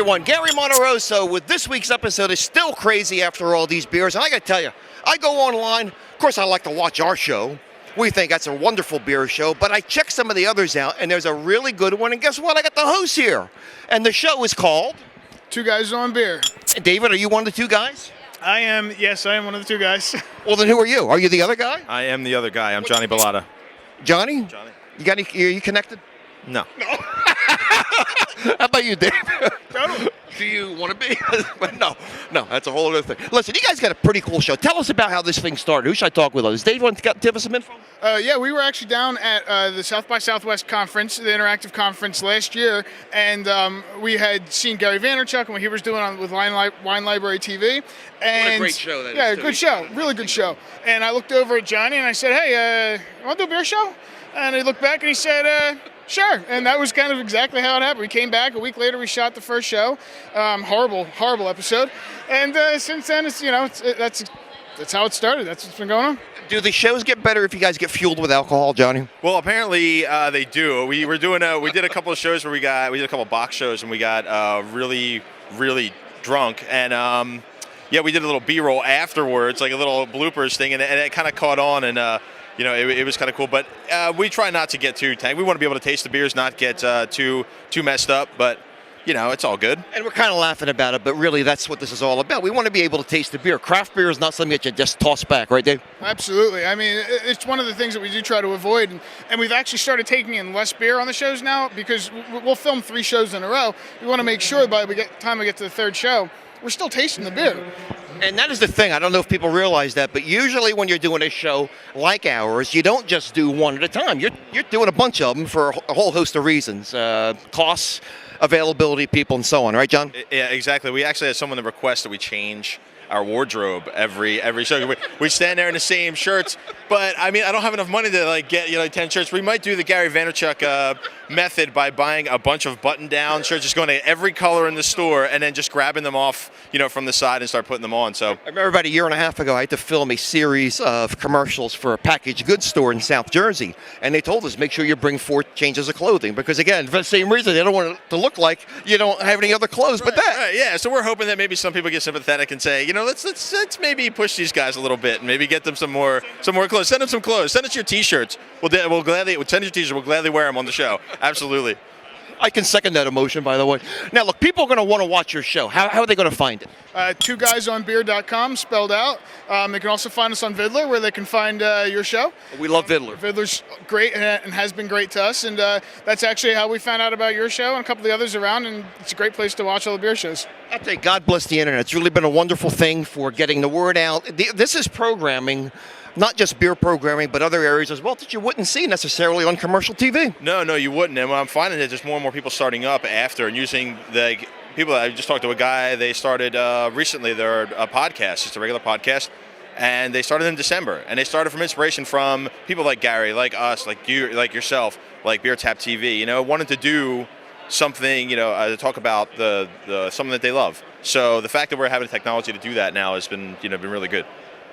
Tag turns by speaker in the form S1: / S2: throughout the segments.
S1: everyone. Gary Monteroso with this week's episode is still crazy after all these beers. And I got to tell you, I go online. Of course, I like to watch our show. We think that's a wonderful beer show. But I check some of the others out, and there's a really good one. And guess what? I got the host here. And the show is called
S2: Two Guys on Beer.
S1: David, are you one of the two guys?
S2: I am one of the two guys.
S1: Well, then who are you? Are you the other guy?
S3: I am the other guy. I'm Johnny Bilotta.
S1: Johnny?
S3: Johnny.
S1: Are you connected?
S3: No.
S1: How about you, Dave?
S2: Totally.
S1: Do you want to be? No, that's a whole other thing. Listen, you guys got a pretty cool show. Tell us about how this thing started. Who should I talk with? Does Dave want to give us some info?
S2: Yeah, we were actually down at the South by Southwest conference, the interactive conference last year, and we had seen Gary Vaynerchuk and what he was doing with Wine Library TV. And
S1: what a great show that is.
S2: Yeah, good show, really good show. And I looked over at Johnny and I said, "Hey, you want to do a beer show?" And he looked back and he said, "Sure." And that was kind of exactly how it happened. We came back a week later. We shot the first show. Horrible episode. And since then, that's how it started. That's what's been going on.
S1: Do the shows get better if you guys get fueled with alcohol, Johnny?
S3: Well, apparently they do. We did a couple of shows where we did a couple of box shows and we got really drunk. And we did a little B-roll afterwards, like a little bloopers thing, and it kind of caught on and. It was kind of cool, but we try not to get too tanked. We want to be able to taste the beers, not get too messed up, but, it's all good.
S1: And we're kind of laughing about it, but really that's what this is all about. We want to be able to taste the beer. Craft beer is not something that you just toss back, right, Dave?
S2: Absolutely. I mean, it's one of the things that we do try to avoid, and we've actually started taking in less beer on the shows now because we'll film 3 shows in a row. We want to make sure by the time we get to the 3rd show, we're still tasting the beer.
S1: And that is the thing. I don't know if people realize that, but usually when you're doing a show like ours, you don't just do one at a time. You're doing a bunch of them for a whole host of reasons. Costs, availability, people, and so on. Right, John?
S3: Yeah, exactly. We actually had someone that request that we change our wardrobe every show. We stand there in the same shirts, but I mean, I don't have enough money to get 10 shirts. We might do the Gary Vaynerchuk method by buying a bunch of button-down shirts, just going to every color in the store and then just grabbing them off, from the side and start putting them on. So
S1: I remember about a year and a half ago, I had to film a series of commercials for a packaged goods store in South Jersey, and they told us make sure you bring 4 changes of clothing because, again, for the same reason, they don't want it to look like you don't have any other clothes but that.
S3: Right, yeah. So we're hoping that maybe some people get sympathetic and say, let's maybe push these guys a little bit and maybe get them some more clothes. Send them some clothes. Send us your T-shirts. We'll gladly send your T-shirts. We'll gladly wear them on the show. Absolutely.
S1: I can second that emotion, by the way. Now, look, people are going to want to watch your show. How are they going to find it?
S2: TwoGuysOnBeer.com, spelled out. They can also find us on Vidler, where they can find your show.
S1: We love Vidler.
S2: Vidler's great and has been great to us, and that's actually how we found out about your show and a couple of the others around, and it's a great place to watch all the beer shows.
S1: I tell you, God bless the internet. It's really been a wonderful thing for getting the word out. This is programming, not just beer programming, but other areas as well that you wouldn't see necessarily on commercial TV.
S3: No, you wouldn't. And what I'm finding is there's more and more people starting up after and using the people. I just talked to a guy. They started recently. They're a podcast, just a regular podcast, and they started in December. And they started from inspiration from people like Gary, like us, like you, like yourself, like Beer Tap TV. Wanted to do something, to talk about the something that they love. So the fact that we're having the technology to do that now has been been really good.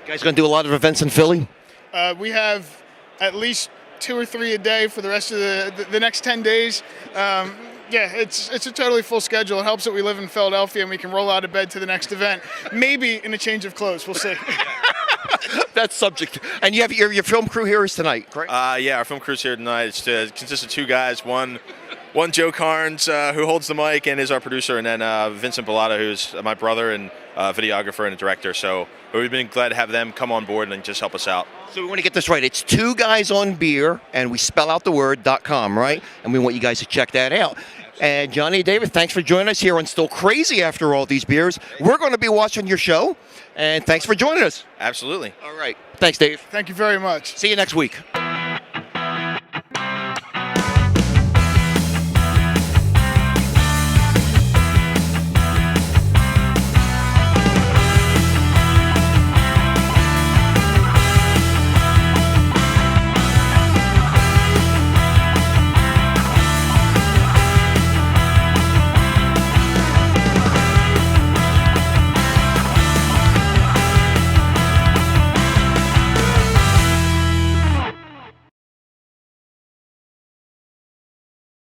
S1: You guys going to do a lot of events in Philly?
S2: We have at least 2 or 3 a day for the rest of the next 10 days. It's a totally full schedule. It helps that we live in Philadelphia and we can roll out of bed to the next event. Maybe in a change of clothes. We'll see.
S1: That's subject. And you have your film crew here is tonight, correct?
S3: Yeah, our film crew's here tonight. It consists of 2 guys. One Joe Carnes, who holds the mic and is our producer, and then Vincent Bilotta, who's my brother and videographer and a director. So we've been glad to have them come on board and just help us out.
S1: So we want to get this right. It's 2 Guys on Beer, and we spell out the word .com, right? And we want you guys to check that out. And Johnny, David, thanks for joining us here on Still Crazy After All These Beers. We're going to be watching your show, and thanks for joining us.
S3: Absolutely.
S1: All right. Thanks, Dave.
S2: Thank you very much.
S1: See you next week.